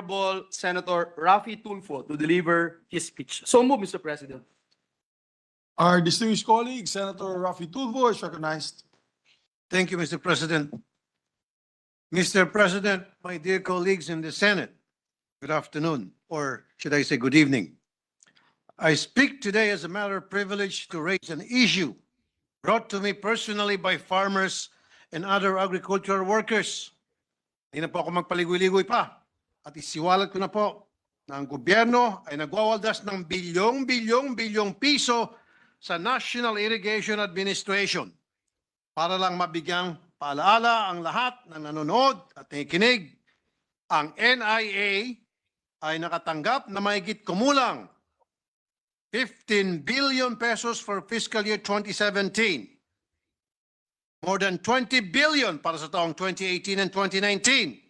Honorable Senator Raffy Tulfo to deliver his speech. So move, Mr. President. Our distinguished colleague, Senator Raffy Tulfo, is recognized. Thank you, Mr. President. Mr. President, my dear colleagues in the Senate, good afternoon, or should I say good evening. I speak today as a matter of privilege to raise an issue brought to me personally by farmers and other agricultural workers. Hindi na po ako magpaligoy-ligoy pa. At isiwalat ko na po na ang gobyerno ay nagwawaldas ng bilyong piso sa National Irrigation Administration para lang mabigyang paalaala ang lahat ng nanonood at nakikinig. Ang NIA ay nakatanggap na mahigit kumulang 15 billion pesos for fiscal year 2017. More than 20 billion para sa taong 2018 and 2019.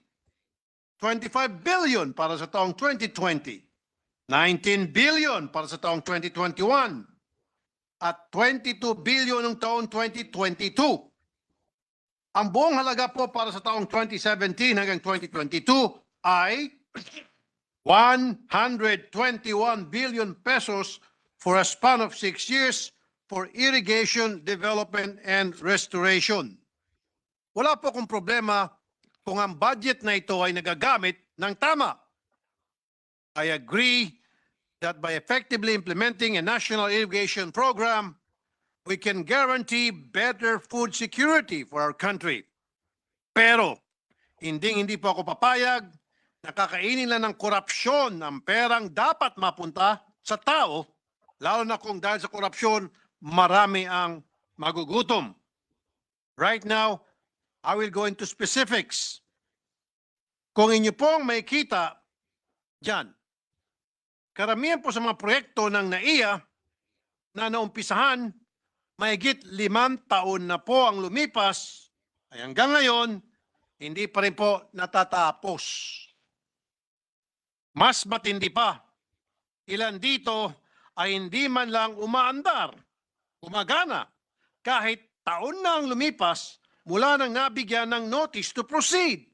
25 billion para sa taong 2020. 19 billion para sa taong 2021. At 22 billion ng taong 2022. Ang buong halaga po para sa taong 2017 hanggang 2022 ay 121 billion pesos for a span of 6 years for irrigation, development, and restoration. Wala po akong problema kung ang budget na ito ay nagagamit ng tama. I agree that by effectively implementing a national irrigation program, we can guarantee better food security for our country. Pero, hindi po ako papayag na kakainin lang ng korupsyon ang perang dapat mapunta sa tao, lalo na kung dahil sa korupsyon, marami ang magugutom. Right now, I will go into specifics. Kung inyo pong may kita dyan, karamihan po sa mga proyekto ng NAIA na naumpisahan, mahigit 5 taon na po ang lumipas, ay hanggang ngayon, hindi pa rin po natatapos. Mas matindi pa, ilan dito ay hindi man lang umaandar, gumagana, kahit taon na ang lumipas mula nang nabigyan ng notice to proceed.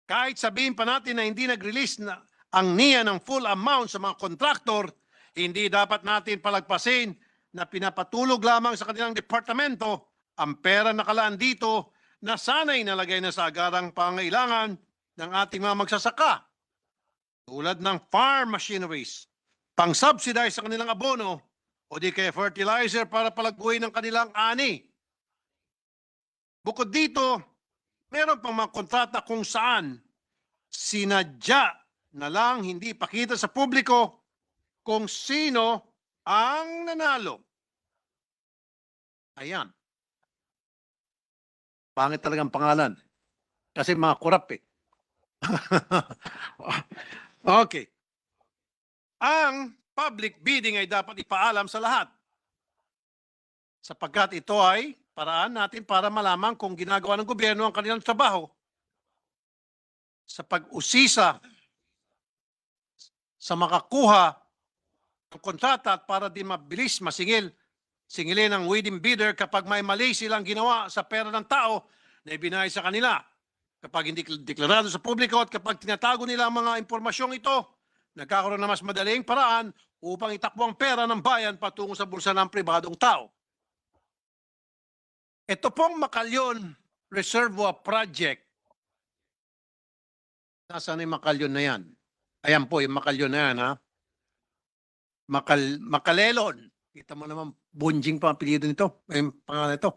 Kahit sabihin pa natin na hindi nag-release na ang NIA ng full amount sa mga kontraktor, hindi dapat natin palagpasin na pinapatulog lamang sa kanilang departamento ang pera nakalaan dito na sana'y nalagay na sa agarang pangailangan ng ating mga magsasaka. Tulad ng farm machineries, pang-subsidize sa kanilang abono o di kaya fertilizer para palaguin ng kanilang ani. Bukod dito, meron pang mga kontrata kung saan sinadya na lang hindi pakita sa publiko kung sino ang nanalo. Ayan. Pangit talagang pangalan. Kasi mga korap eh. Okay. Ang public bidding ay dapat ipaalam sa lahat. Sapagkat ito ay paraan natin para malaman kung ginagawa ng gobyerno ang kanilang trabaho. Sa pag-usisa sa makakuha ng kontrata at para din mabilis singilin ang winning bidder kapag may mali silang ginawa sa pera ng tao na ibinayad sa kanila. Kapag hindi deklarado sa publiko at kapag tinatago nila ang mga impormasyong ito, nagkakaroon na mas madaling paraan upang itakbo ang pera ng bayan patungo sa bulsa ng pribadong tao. Ito pong Macalyon Reservoir Project. Nasaan yung Macalyon na yan? Ayan po, yung Macalyon na yan, ha? Macalelon. Kita mo naman, bunjing pa ang apelyido nito. Yung pangalan ito.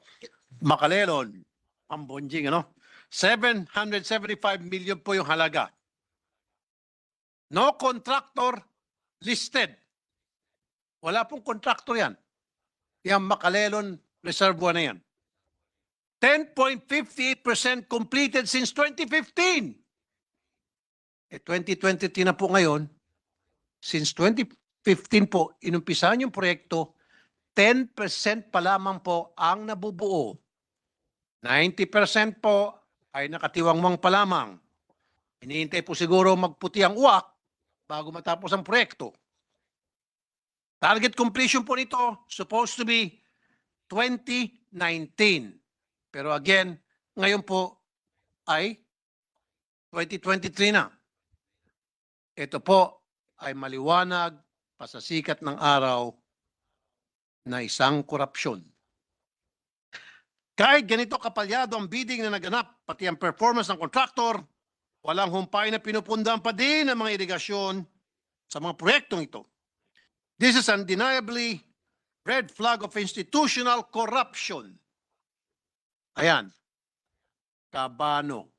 Macalelon. Ang bunjing, ano? 775 million po yung halaga. No contractor listed. Wala pong contractor yan. Yung Macalelon Reservoir na yan. 10.58% completed since 2015. 2023 na po ngayon. Since 2015 po, inumpisahan yung proyekto, 10% pa lamang po ang nabubuo. 90% po ay nakatiwangwang pa lamang. Hinihintay po siguro magputi ang uwak bago matapos ang proyekto. Target completion po nito supposed to be 2019. Pero again, ngayon po ay 2023 na. Ito po ay maliwanag pa sa sikat ng araw na isang korupsyon. Kahit ganito kapalyado ang bidding na naganap, pati ang performance ng kontraktor, walang humpay na pinupundahan pa din ng mga irigasyon sa mga proyektong ito. This is undeniably red flag of institutional corruption. Ayan. Cabano.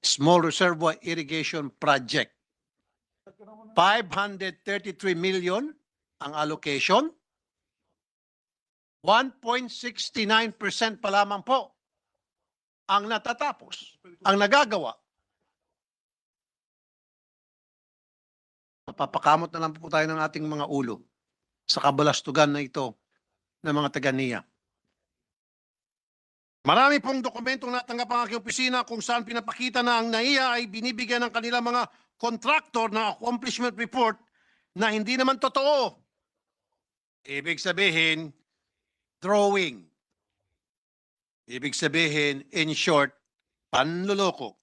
Small Reservoir Irrigation Project. 533 million ang allocation. 1.69% pa lamang po ang natatapos, ang nagagawa. Papakamot na lang po tayo ng ating mga ulo sa kabalastugan na ito ng mga taga-NIA. Marami pong dokumentong natanggap ang aking opisina kung saan pinapakita na ang NAIA ay binibigyan ng kanilang mga contractor na accomplishment report na hindi naman totoo. Ibig sabihin, drawing. Ibig sabihin, in short, panluloko.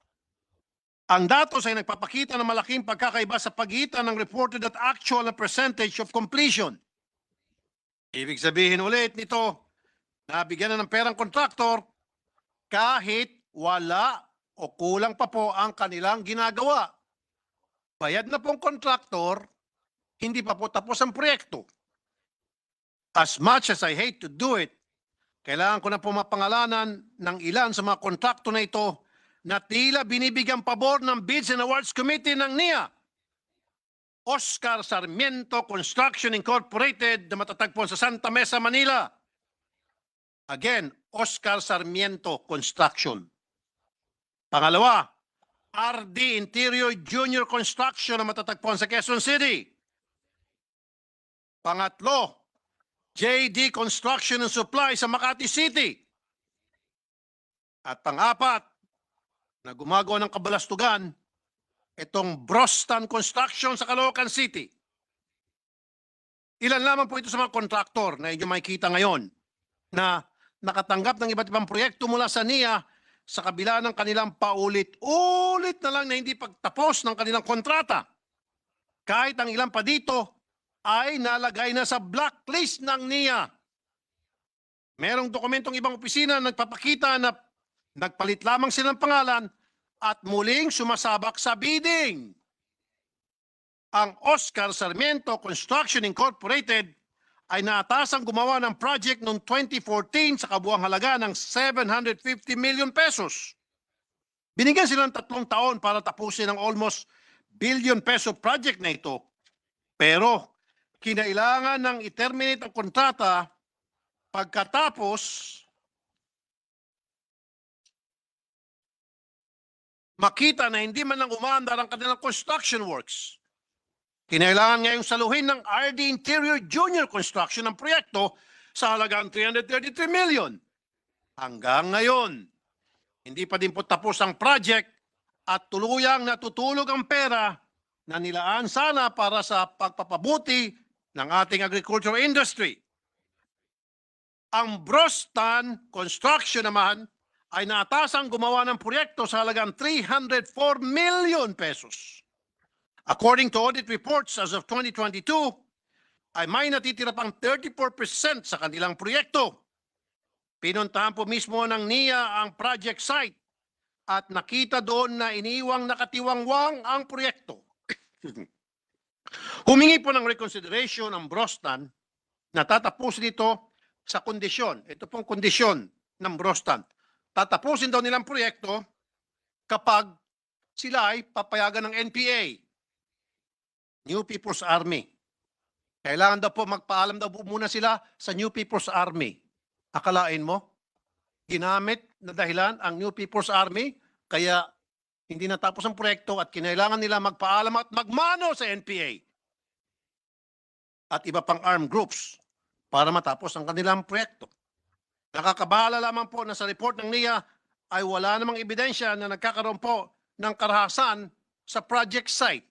Ang datos ay nagpapakita ng malaking pagkakaiba sa pagitan ng reported at actual na percentage of completion. Ibig sabihin ulit nito, nabigyan na ng perang kontraktor kahit wala o kulang pa po ang kanilang ginagawa. Bayad na pong kontraktor, hindi pa po tapos ang proyekto. As much as I hate to do it, kailangan ko na po mapangalanan ng ilan sa mga kontrakto na ito na tila binibigyan pabor ng Bids and Awards Committee ng NIA. Oscar Sarmiento Construction Incorporated na matatagpuan sa Santa Mesa, Manila. Again, Oscar Sarmiento Construction. Pangalawa, RD Interior Junior Construction na matatagpuan sa Quezon City. Pangatlo, JD Construction and Supply sa Makati City. At pang-apat, na gumagawa ng kabalastugan, itong Brostan Construction sa Caloocan City. Ilan lamang po ito sa mga kontraktor na inyo makikita ngayon na nakatanggap ng iba't ibang proyekto mula sa NIA sa kabila ng kanilang paulit-ulit na lang na hindi pagtapos ng kanilang kontrata. Kahit ang ilan pa dito ay nalagay na sa blacklist ng NIA. Merong dokumentong ibang opisina na nagpapakita na nagpalit lamang sila ng pangalan at muling sumasabak sa bidding. Ang Oscar Sarmiento Construction Incorporated ay naatasang gumawa ng project noong 2014 sa kabuang halaga ng 750 million pesos. Binigyan sila ng 3 taon para tapusin ang almost billion peso project na ito. Pero kinailangan ng i-terminate ang kontrata pagkatapos makita na hindi man lang umaandar ang kanilang construction works. Kinailangan ngayong saluhin ng RD Interior Junior Construction ng proyekto sa halagang 333 million. Hanggang ngayon, hindi pa din po tapos ang project at tuluyang natutulog ang pera na nilaan sana para sa pagpapabuti ng ating agricultural industry. Ang Brostan Construction naman ay naatasang gumawa ng proyekto sa halagang 304 million pesos. According to audit reports as of 2022, ay may natitira pang 34% sa kanilang proyekto. Pinuntahan po mismo ng NIA ang project site at nakita doon na iniwang nakatiwangwang ang proyekto. Humingi po ng reconsideration ang Brostan na tatapusin ito sa kondisyon. Ito pong kondisyon ng Brostan. Tatapusin daw nilang proyekto kapag sila ay papayagan ng NPA, New People's Army. Kailangan daw po magpaalam daw po muna sila sa New People's Army. Akalain mo, ginamit na dahilan ang New People's Army kaya hindi natapos ang proyekto at kinailangan nila magpaalam at magmano sa NPA at iba pang armed groups para matapos ang kanilang proyekto. Nakakabahala lamang po na sa report ng NIA ay wala namang ebidensya na nagkakaroon po ng karahasan sa project site.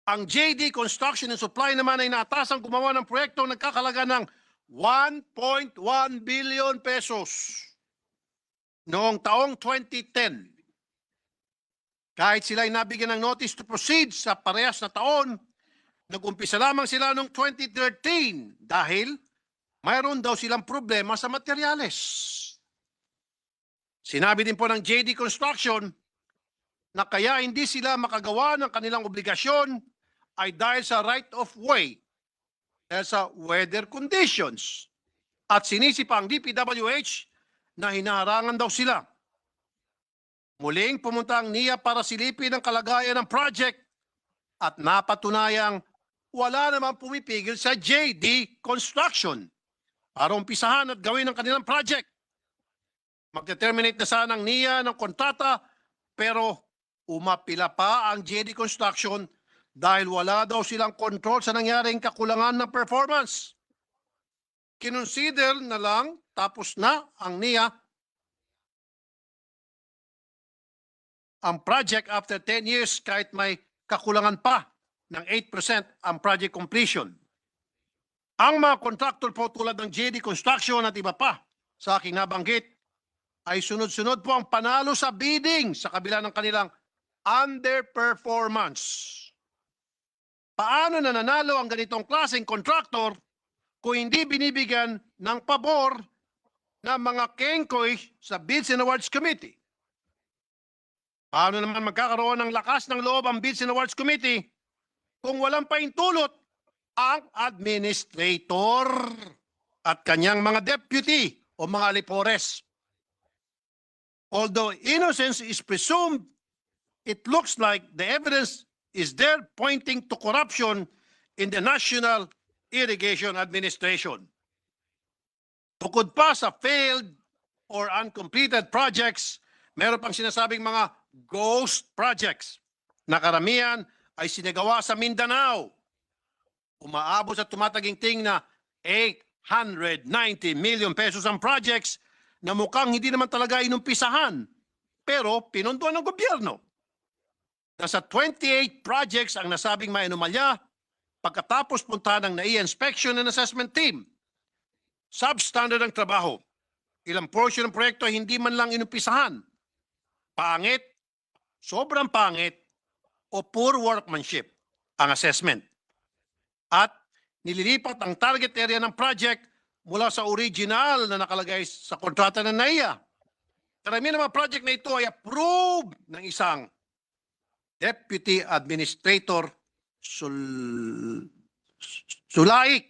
Ang JD Construction and Supply naman ay naatasang gumawa ng proyekto nagkakalaga ng 1.1 billion pesos noong taong 2010. Kahit sila ay nabigyan ng notice to proceed sa parehas na taon, nag-umpisa lamang sila noong 2013 dahil mayroon daw silang problema sa materyales. Sinabi din po ng JD Construction na kaya hindi sila makagawa ng kanilang obligasyon ay dahil sa right of way, dahil sa weather conditions. At sinisi pa ang DPWH na hinaharangan daw sila. Muling pumunta ang NIA para silipin ang kalagayan ng project at napatunayang wala namang pumipigil sa JD Construction para umpisahan at gawin ang kanilang project. Magdeterminate na sana ang NIA ng kontrata pero umapila pa ang JD Construction dahil wala daw silang control sa nangyaring kakulangan ng performance. Kinonsider na lang tapos na ang NIA ang project after 10 years kahit may kakulangan pa ng 8% ang project completion. Ang mga contractor po tulad ng JD Construction at iba pa sa aking nabanggit ay sunod-sunod po ang panalo sa bidding sa kabila ng kanilang underperformance. Paano nananalo ang ganitong klaseng contractor kung hindi binibigyan ng pabor ng mga kengkoy sa Bids and Awards Committee? Paano naman magkakaroon ng lakas ng loob ang Bids and Awards Committee kung walang paintulot ang administrator at kanyang mga deputy o mga alipores? Although innocence is presumed, it looks like the evidence is there pointing to corruption in the National Irrigation Administration. Bukod pa sa failed or uncompleted projects, meron pang sinasabing mga ghost projects na karamihan ay sinagawa sa Mindanao. Umaabot sa tumataginting na 890 million pesos ang projects na mukhang hindi naman talaga inumpisahan pero pinuntuan ng gobyerno. Nasa 28 projects ang nasabing may anomalya pagkatapos puntahan ng NAIA Inspection and Assessment Team. Substandard ang trabaho. Ilang portion ng proyekto ay hindi man lang inumpisahan. Pangit, sobrang pangit, o poor workmanship ang assessment. At nililipat ang target area ng project mula sa original na nakalagay sa kontrata ng NAIA. Karamihan ng mga project na ito ay approved ng isang Deputy Administrator Sulaik.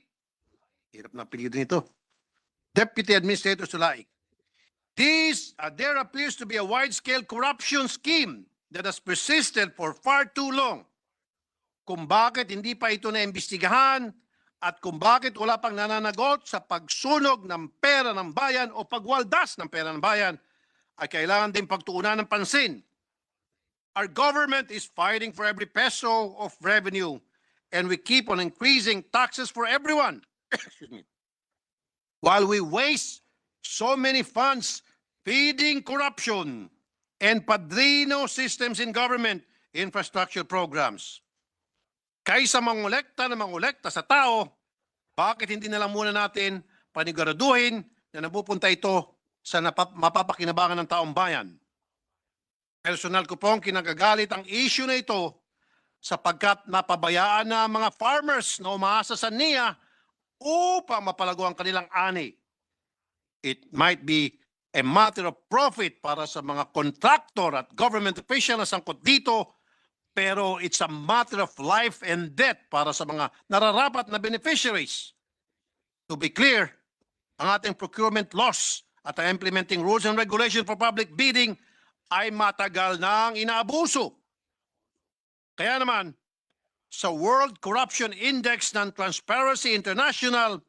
Hirap na apelyido nito. Deputy Administrator Sulaik. There appears to be a wide-scale corruption scheme that has persisted for far too long. Kung bakit hindi pa ito naimbestigahan at kung bakit wala pang nananagot sa pagsunog ng pera ng bayan o pagwaldas ng pera ng bayan ay kailangan din pagtuunan ng pansin. Our government is fighting for every peso of revenue and we keep on increasing taxes for everyone. While we waste so many funds feeding corruption and padrino systems in government infrastructure programs. Kaysa mangolekta sa tao, bakit hindi na lang muna natin paniguraduhin na napupunta ito sa mapapakinabangan ng taong bayan? Personal ko pong kinagagalit ang issue na ito sapagkat napabayaan na mga farmers na umaasa sa NIA upang mapalago ang kanilang ani. It might be a matter of profit para sa mga contractor at government official na sangkot dito, pero it's a matter of life and death para sa mga nararapat na beneficiaries. To be clear, ang ating procurement laws at ang implementing rules and regulations for public bidding ay matagal nang inaabuso. Kaya naman, sa World Corruption Index ng Transparency International,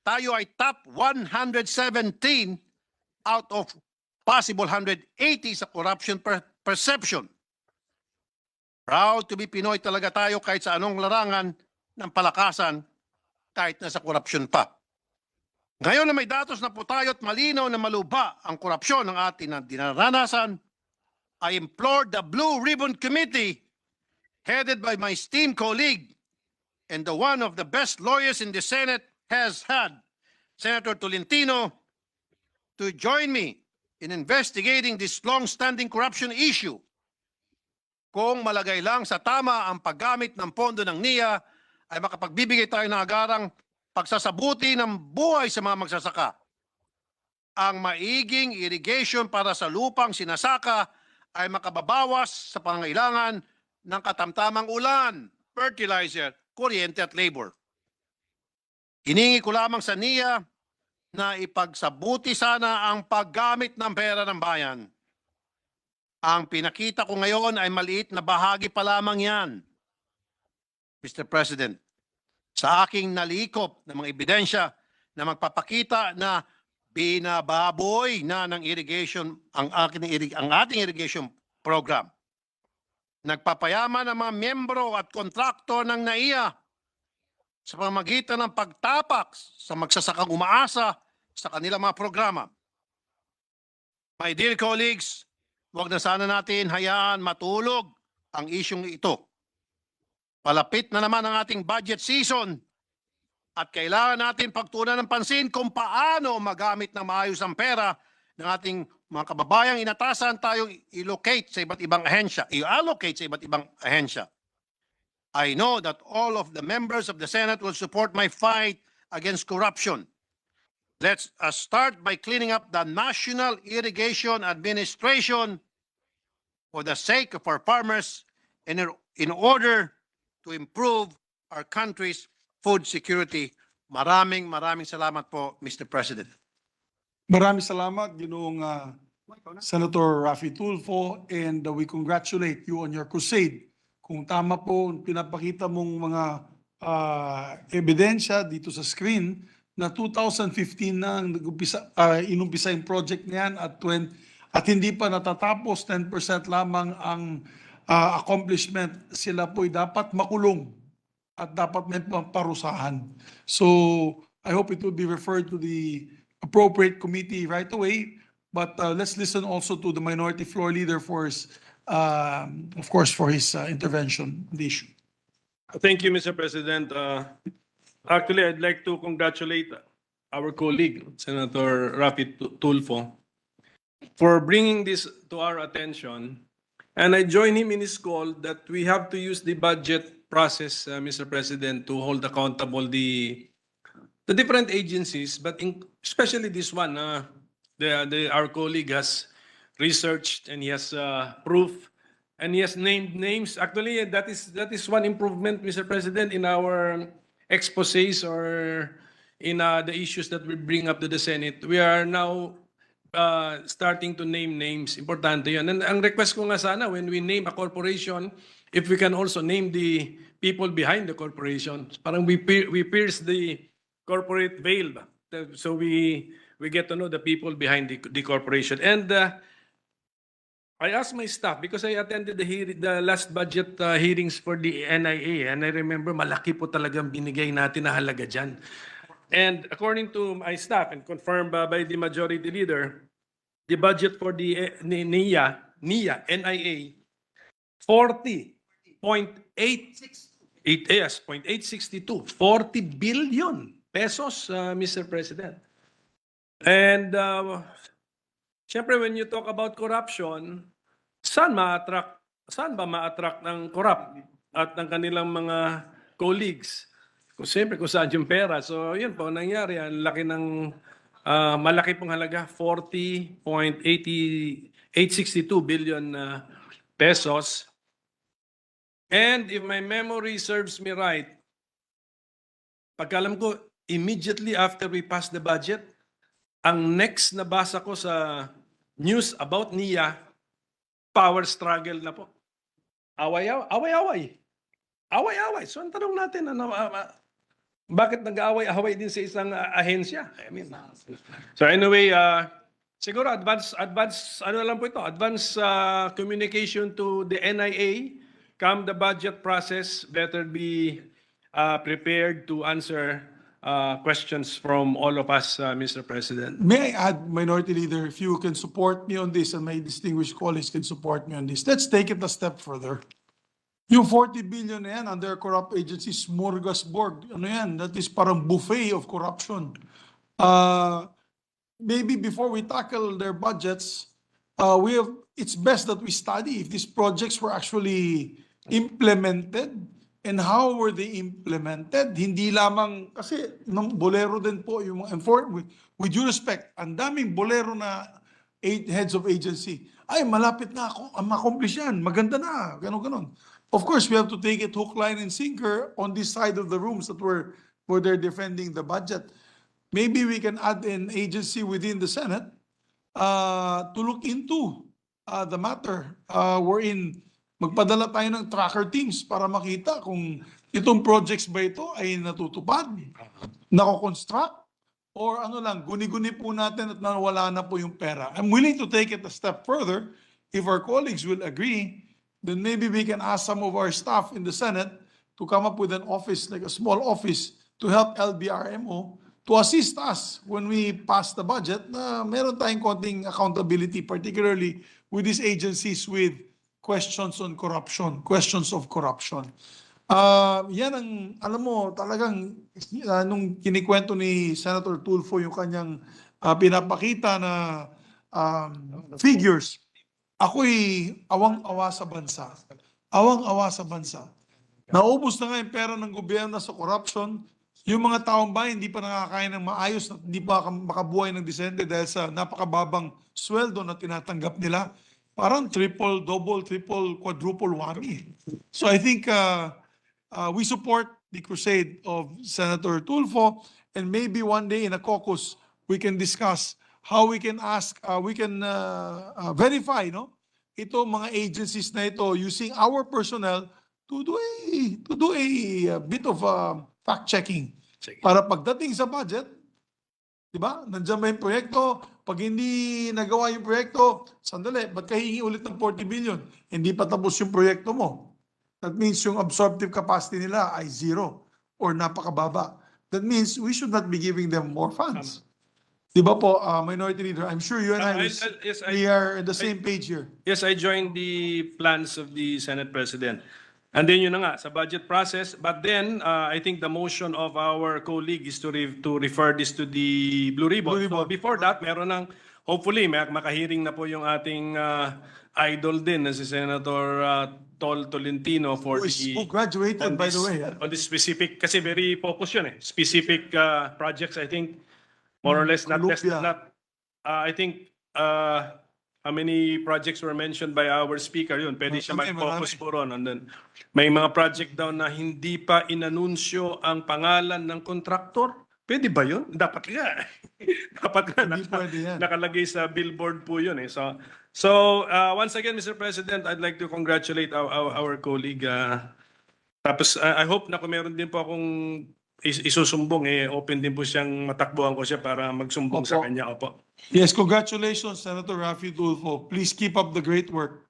tayo ay top 117 out of possible 180 sa corruption perception. Proud to be Pinoy talaga tayo kahit sa anong larangan ng palakasan, kahit na sa korupsyon pa. Ngayon na may datos na po tayo at malinaw na maluba ang korupsyon ng ating na dinaranasan, I implore the Blue Ribbon Committee, headed by my esteemed colleague and the one of the best lawyers in the Senate has had, Senator Tolentino, to join me in investigating this long-standing corruption issue. kung malagay lang sa tama ang paggamit ng pondo ng NIA, ay makapagbibigay tayo ng agarang pagsasabuti ng buhay sa mga magsasaka. Ang maiging irrigation para sa lupang sinasaka ay makababawas sa pangangailangan ng katamtamang ulan, fertilizer, kuryente at labor. Hiningi ko lamang sa NIA na ipagsabuti sana ang paggamit ng pera ng bayan. Ang pinakita ko ngayon ay maliit na bahagi pa lamang yan. Mr. President, sa aking nalikop ng mga ebidensya na magpapakita na binababoy na ng irrigation ang ating irrigation program. Nagpapayaman ang mga miyembro at kontraktor ng NAIA sa pamamagitan ng pagtapak sa magsasakang umaasa sa kanilang mga programa. My dear colleagues, huwag na sana natin hayaan matulog ang isyong ito. Palapit na naman ang ating budget season at kailangan natin pagtuunan ng pansin kung paano magamit ng maayos ang pera ng ating mga kababayang inatasan tayong i-allocate sa iba't ibang ahensya. I know that all of the members of the Senate will support my fight against corruption. Let's start by cleaning up the National Irrigation Administration for the sake of our farmers and in order to improve our country's food security. Maraming salamat po, Mr. President. Maraming salamat, Ginoong Senator Raffy Tulfo, and we congratulate you on your crusade. Kung tama po, pinapakita mong mga ebidensya dito sa screen na 2015 na inumpisa yung project niyan at hindi pa natatapos, 10% lamang ang accomplishment, sila po'y dapat makulong at dapat may parusahan. So I hope it will be referred to the appropriate committee right away. But let's listen also to the minority floor leader for his, of course, for his intervention on the issue. Thank you, Mr. President. Actually, I'd like to congratulate our colleague, Senator Raffy Tulfo, for bringing this to our attention. And I join him in his call that we have to use the budget process, Mr. President, to hold accountable the different agencies, but especially this one, our colleague has researched and he has proof and he has named names. Actually, that is one improvement, Mr. President, in our exposés or in the issues that we bring up to the Senate. We are now starting to name names. Importante yun. And ang request ko nga sana, when we name a corporation, if we can also name the people behind the corporation. Parang we pierce the corporate veil. So we get to know the people behind the corporation. And I asked my staff, because I attended the last budget hearings for the NIA, and I remember malaki po talagang binigay natin na halaga dyan. And according to my staff, and confirmed by the majority leader, the budget for the NIA, 0.862, 40 billion pesos, Mr. President. And syempre, when you talk about corruption, saan ba ma-attract ng corrupt at ng kanilang mga colleagues? Siyempre, kung saan yung pera. So, yun po, nangyari. Ang laki ng, malaki pong halaga, 40.862 billion pesos. And if my memory serves me right, pagkalam ko, immediately after we pass the budget, ang next na basa ko sa news about NIA, power struggle na po. Away-away. So, ang tanong natin, bakit nag-aaway-away din sa isang ahensya? I mean, so anyway, siguro advance communication to the NIA, come the budget process, better be prepared to answer questions from all of us, Mr. President. May I add, Minority Leader, if you can support me on this and my distinguished colleagues can support me on this, let's take it a step further. Yung 40 billion na yan under corrupt agencies, smorgasbord. Ano yan? That is parang buffet of corruption. Maybe before we tackle their budgets, we have it's best that we study if these projects were actually implemented and how were they implemented. Hindi lamang, kasi ng bolero din po yung mga, and with due respect, ang daming bolero na heads of agency, ay malapit na ako, ma-accomplish yan, maganda na, ganon. Of course, we have to take it hook, line, and sinker on this side of the rooms that where they're defending the budget. Maybe we can add an agency within the Senate to look into the matter wherein magpadala tayo ng tracker teams para makita kung itong projects ba ito ay natutupad, nako-construct, or ano lang, guni-guni po natin at nawala na po yung pera. I'm willing to take it a step further if our colleagues will agree. Then maybe we can ask some of our staff in the Senate to come up with an office, like a small office, to help LBRMO to assist us when we pass the budget na meron tayong konting accountability, particularly with these agencies with questions on corruption, questions of corruption. Yan ang, alam mo, talagang nung kinikwento ni Senator Tulfo yung kanyang pinapakita na figures, ako'y awang-awa sa bansa. Awang-awa sa bansa. Naubos na nga yung pera ng gobyerno sa corruption. Yung mga taong bayan hindi pa nakakain ng maayos, hindi pa makabuhay ng disente dahil sa napakababang sweldo na tinatanggap nila. Parang triple, double, triple, quadruple whammy. So I think we support the crusade of Senator Tulfo, and maybe one day in a caucus we can discuss how we can ask, verify, no? Ito mga agencies na ito using our personnel to do a bit of fact checking para pagdating sa budget, di ba? Nandiyan ba yung proyekto? Pag hindi nagawa yung proyekto, sandali, ba't kahingi ulit ng 40 billion? Hindi pa tapos yung proyekto mo. That means yung absorptive capacity nila ay zero or napakababa. That means we should not be giving them more funds. Di ba po, Minority Leader? I'm sure you and we are on the same page here. Yes, I joined the plans of the Senate President. And then yun na nga, sa budget process. But then, I think the motion of our colleague is to refer this to the Blue Ribbon. So before that, meron ng, hopefully, makahiring na po yung ating idol din na si Senator Tolentino for Who graduated, by the way. On this specific, kasi very focused yun eh. Specific projects, I think, more or less, not less, not, I think, how many projects were mentioned by our speaker yun. Pwede siya mag-focus po ron. And then, may mga project daw na hindi pa inanunsyo ang pangalan ng kontraktor. Pwede ba yun? Dapat nga. Dapat nga. Nakalagay sa billboard po yun eh. So once again, Mr. President, I'd like to congratulate our colleague. Tapos I hope na kung meron din po akong isusumbong, open din po siyang matakbuhan ko siya para magsumbong sa kanya. Opo. Yes, congratulations, Senator Raffy Tulfo. Please keep up the great work.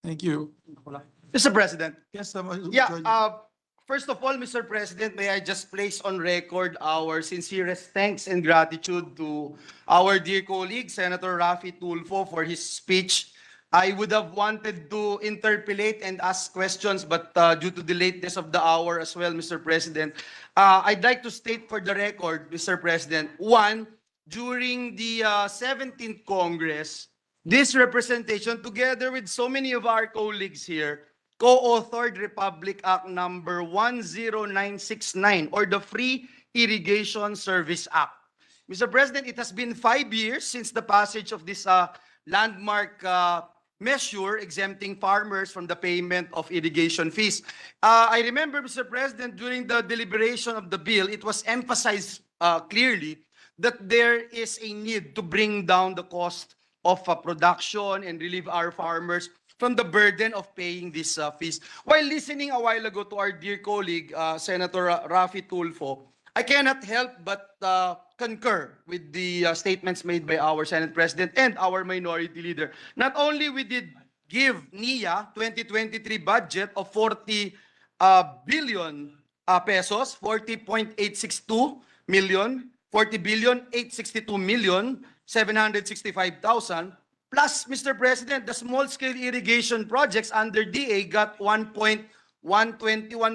Thank you. Mr. President. Yes, First of all, Mr. President, may I just place on record our sincerest thanks and gratitude to our dear colleague, Senator Raffy Tulfo, for his speech. I would have wanted to interpolate and ask questions, but due to the lateness of the hour as well, Mr. President, I'd like to state for the record, Mr. President, one, during the 17th Congress, this representation, together with so many of our colleagues here, co-authored Republic Act number 10969, or the Free Irrigation Service Act. Mr. President, it has been 5 years since the passage of this landmark measure exempting farmers from the payment of irrigation fees. I remember, Mr. President, during the deliberation of the bill, it was emphasized clearly that there is a need to bring down the cost of production and relieve our farmers from the burden of paying these fees. While listening a while ago to our dear colleague, Senator Raffy Tulfo, I cannot help but concur with the statements made by our Senate President and our Minority Leader. Not only we did give NIA 2023 budget of 40 billion pesos, 40.862 million, 40 billion 862 million 765,000, plus, Mr. President, the small-scale irrigation projects under DA got 1.121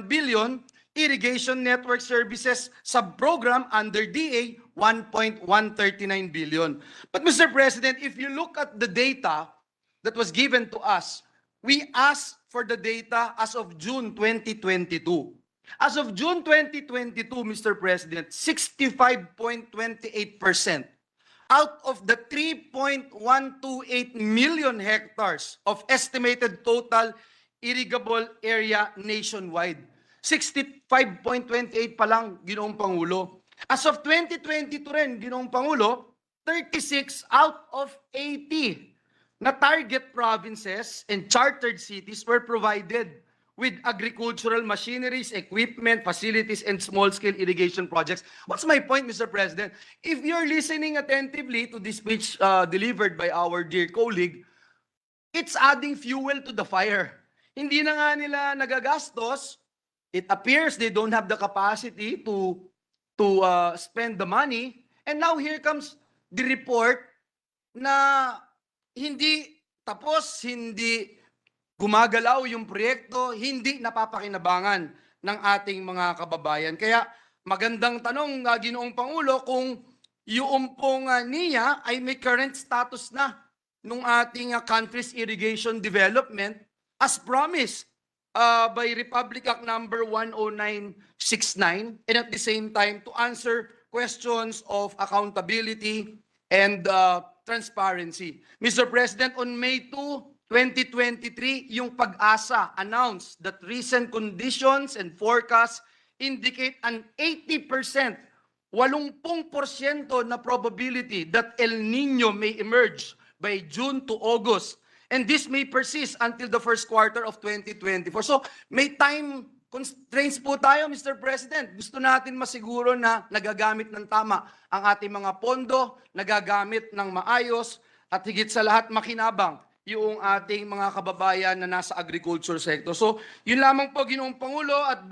billion, irrigation network services sub-program under DA 1.139 billion. But Mr. President, if you look at the data that was given to us, we asked for the data as of June 2022. As of June 2022, Mr. President, 65.28% out of the 3.128 million hectares of estimated total irrigable area nationwide. 65.28 pa lang, Ginoong Pangulo. As of 2022 rin, Ginoong Pangulo, 36 out of 80 na target provinces and chartered cities were provided with agricultural machineries, equipment, facilities, and small-scale irrigation projects. What's my point, Mr. President? If you're listening attentively to this speech delivered by our dear colleague, it's adding fuel to the fire. Hindi na nga nila nagagastos. It appears they don't have the capacity to spend the money. And now here comes the report na hindi tapos, hindi gumagalaw yung proyekto, hindi napapakinabangan ng ating mga kababayan. Kaya magandang tanong, Ginoong Pangulo, kung yung pong NIA ay may current status na nung ating country's irrigation development as promised by Republic Act number 10969, and at the same time to answer questions of accountability and transparency. Mr. President, on May 2, 2023, yung Pag-asa announced that recent conditions and forecasts indicate an 80%, 80% na probability that El Nino may emerge by June to August. And this may persist until the first quarter of 2024. So may time constraints po tayo, Mr. President. Gusto natin masiguro na nagagamit ng tama ang ating mga pondo, nagagamit ng maayos, at higit sa lahat makinabang yung ating mga kababayan na nasa agriculture sector. So, yun lamang po, Ginoong Pangulo, at